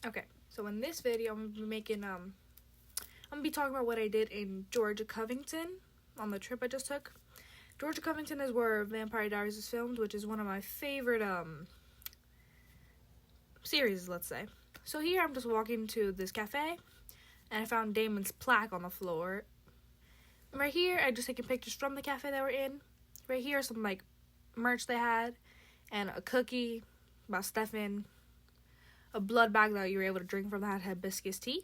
Okay, so in this video, I'm gonna be talking about what I did in Georgia, Covington, on the trip I just took. Georgia, Covington is where Vampire Diaries is filmed, which is one of my favorite series, let's say. So here I'm just walking to this cafe, and I found Damon's plaque on the floor. And right here, I just taken pictures from the cafe that we're in. Right here, some like merch they had, and a cookie about Stefan, a blood bag that you were able to drink from that had hibiscus tea.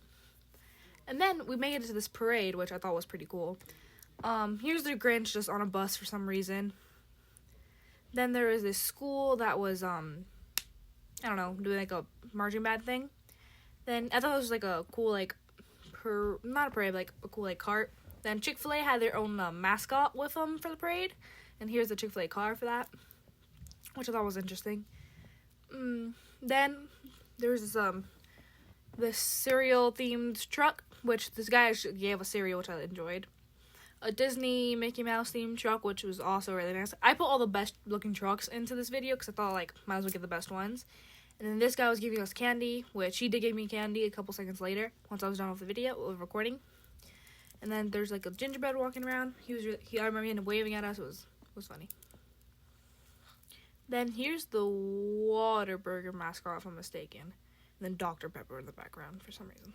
And then we made it to this parade, which I thought was pretty cool. Here's the Grinch just on a bus for some reason. Then there was this school that was, I don't know, doing like a marching band thing. Then I thought it was like a cool, like, not a parade, but like a cool, like, cart. Then Chick-fil-A had their own mascot with them for the parade. And here's the Chick-fil-A car for that, which I thought was interesting. Then there was this cereal-themed truck, which this guy actually gave a cereal, which I enjoyed. A Disney Mickey Mouse themed truck, which was also really nice. I put all the best looking trucks into this video because I thought, like, might as well get the best ones. And then this guy was giving us candy, which he did give me candy a couple seconds later once I was done with the video, recording. And then there's like a gingerbread walking around. I remember him waving at us. It was funny. Then here's the Whataburger mascot, if I'm mistaken. And then Dr. Pepper in the background for some reason.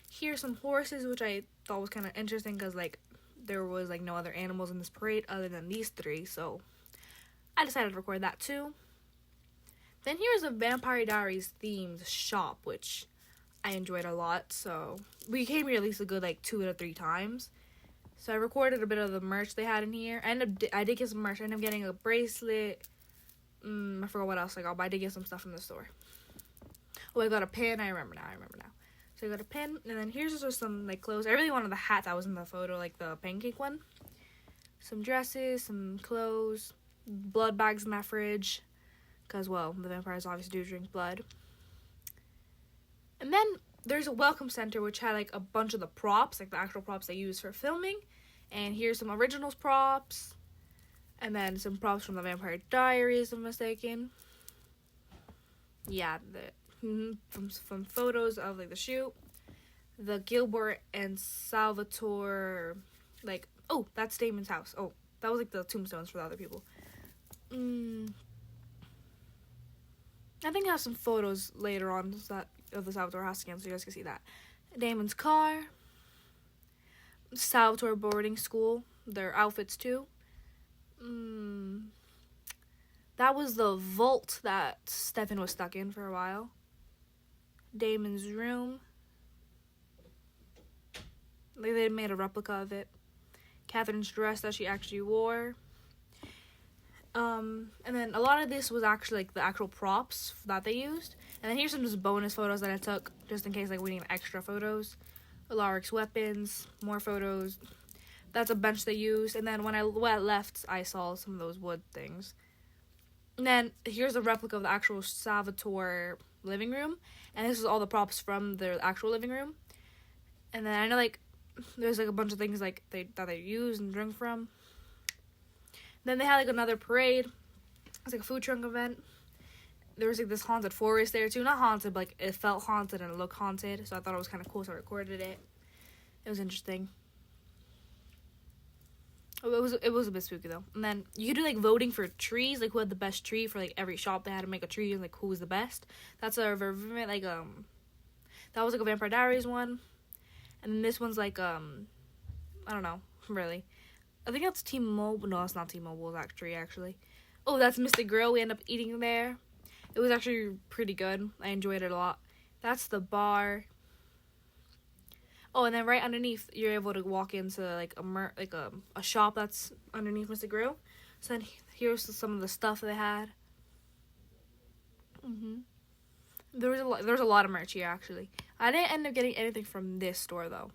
Here's some horses, which I thought was kind of interesting because, like, there was, like, no other animals in this parade other than these three, so I decided to record that, too. Then here's a Vampire Diaries themed shop, which I enjoyed a lot, so we came here at least a good, like, 2 to 3 times. So I recorded a bit of the merch they had in here. I did get some merch. I ended up getting a bracelet. I forgot what else I got, but I did get some stuff from the store. Oh, I got a pin. I remember now. So I got a pin, and then here's just some, like, clothes. I really wanted the hat that was in the photo, like the pancake one. Some dresses, some clothes, blood bags in that fridge, because, well, the vampires obviously do drink blood. And then there's a welcome center, which had, like, a bunch of the props, like the actual props they use for filming. And here's some originals props, and then some props from the Vampire Diaries, if I'm mistaken. Yeah, from photos of, like, the shoot. The Gilbert and Salvatore, like, oh, that's Damon's house. Oh, that was, like, the tombstones for the other people. I think I have some photos later on of the Salvatore house again, so you guys can see that. Damon's car. Salvatore boarding school. Their outfits, too. That was the vault that Stefan was stuck in for a while. Damon's room. Like, they made a replica of it. Catherine's dress that she actually wore. And then a lot of this was actually, like, the actual props that they used. And then here's some just bonus photos that I took, just in case, like, we need extra photos. Alaric's weapons, more photos. That's a bench they used. And then when I left, I saw some of those wood things. And then here's a replica of the actual Salvatore living room. And this is all the props from their actual living room. And then I know, like, there's, like, a bunch of things, like, that they use and drink from. Then they had, like, another parade. It was, like, a food truck event. There was, like, this haunted forest there, too. Not haunted, but, like, it felt haunted and it looked haunted. So I thought it was kind of cool, so I recorded it. It was interesting. It was a bit spooky, though. And then you could do, like, voting for trees, like, who had the best tree for, like, every shop. They had to make a tree and, like, who was the best. That's that was, like, a Vampire Diaries one. And then this one's, like, I don't know, really. I think that's T-Mobile. No, it's not T-Mobile's actually. Oh, that's Mystic Grill. We end up eating there. It was actually pretty good. I enjoyed it a lot. That's the bar. Oh, and then right underneath, you're able to walk into, like, a shop that's underneath Mystic Grill. So then here's some of the stuff they had. There's a lot of merch here, actually. I didn't end up getting anything from this store, though.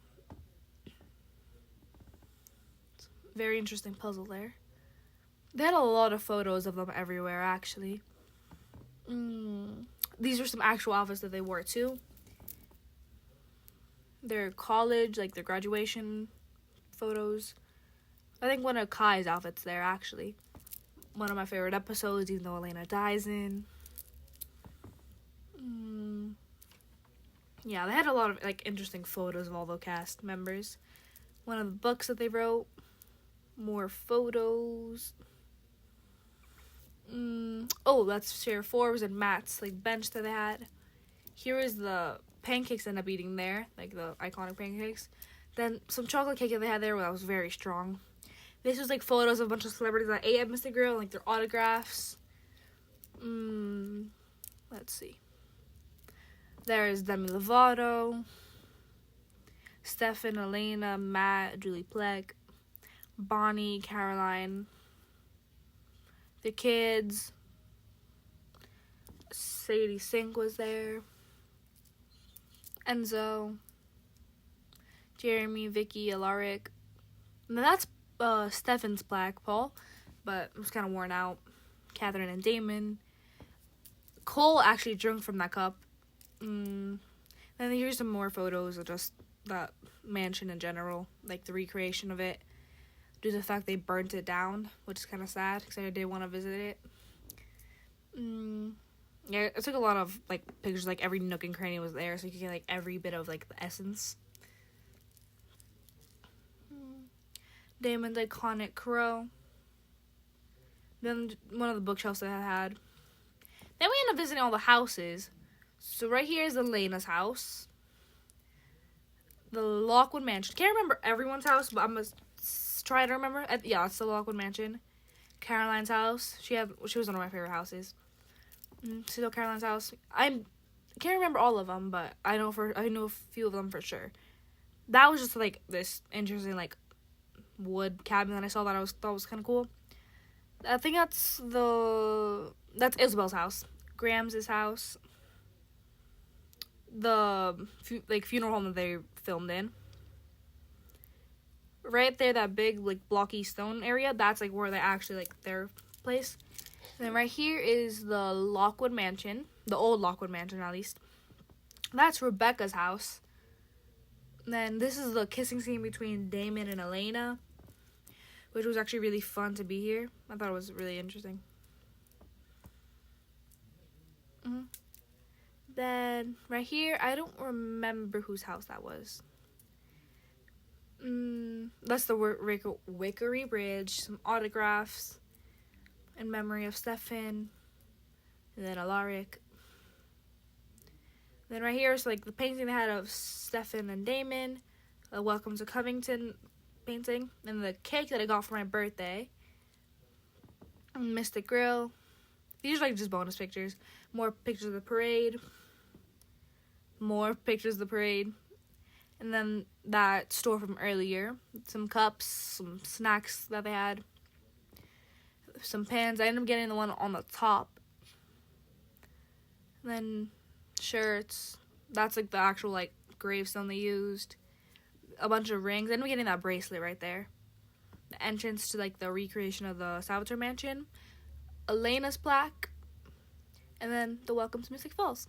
Very interesting puzzle there. They had a lot of photos of them everywhere, actually. These are some actual outfits that they wore, too. Their college, like, their graduation photos. I think one of Kai's outfits there, actually. One of my favorite episodes, even though Elena dies in. Yeah, they had a lot of like interesting photos of all the cast members. One of the books that they wrote. More photos. Oh, that's Sheriff Forbes and Matt's like bench that they had. Here is the pancakes I ended up eating there, like the iconic pancakes. Then some chocolate cake that they had there that was very strong. This was like photos of a bunch of celebrities that ate at Mr. Grill, like their autographs. Let's see. There is Demi Lovato, Stefan, Elena, Matt, Julie Plec, Bonnie, Caroline, the kids. Sadie Sink was there. Enzo, Jeremy, Vicky, Alaric. Now that's Stefan's plaque, Paul, but it was kind of worn out. Catherine and Damon. Cole actually drank from that cup. Then here's some more photos of just that mansion in general, like the recreation of it, due to the fact they burnt it down, which is kind of sad because I did want to visit it. Yeah, I took a lot of like pictures, like every nook and cranny was there, so you could get like every bit of like the essence. Damon's iconic crow. Then one of the bookshelves that I had. Then we end up visiting all the houses. So right here is Elena's house. The Lockwood Mansion. Can't remember everyone's house, but I'm going to try to remember. Yeah, it's the Lockwood Mansion. Caroline's house. She was one of my favorite houses. Still Caroline's house. I can't remember all of them, but I know a few of them for sure. That was just like this interesting like wood cabin that I saw that I thought was kind of cool. I think that's Isabel's house. Graham's house. The funeral home that they filmed in. Right there, that big like blocky stone area. That's like where they actually like their place. And then right here is the Lockwood Mansion, the old Lockwood Mansion at least. That's Rebecca's house. And then this is the kissing scene between Damon and Elena, which was actually really fun to be here. I thought it was really interesting. Then right here, I don't remember whose house that was. That's the Wickery Bridge, some autographs in memory of Stefan, and then Alaric. Then right here is like the painting they had of Stefan and Damon, the Welcome to Covington painting, and the cake that I got for my birthday. And Mystic Grill. These are like just bonus pictures. More pictures of the parade. More pictures of the parade. And then that store from earlier. Some cups, some snacks that they had. Some pans. I ended up getting the one on the top. And then shirts. That's like the actual like gravestone they used. A bunch of rings. I ended up getting that bracelet right there. The entrance to like the recreation of the Salvatore Mansion. Elena's plaque. And then the Welcome to Mystic Falls.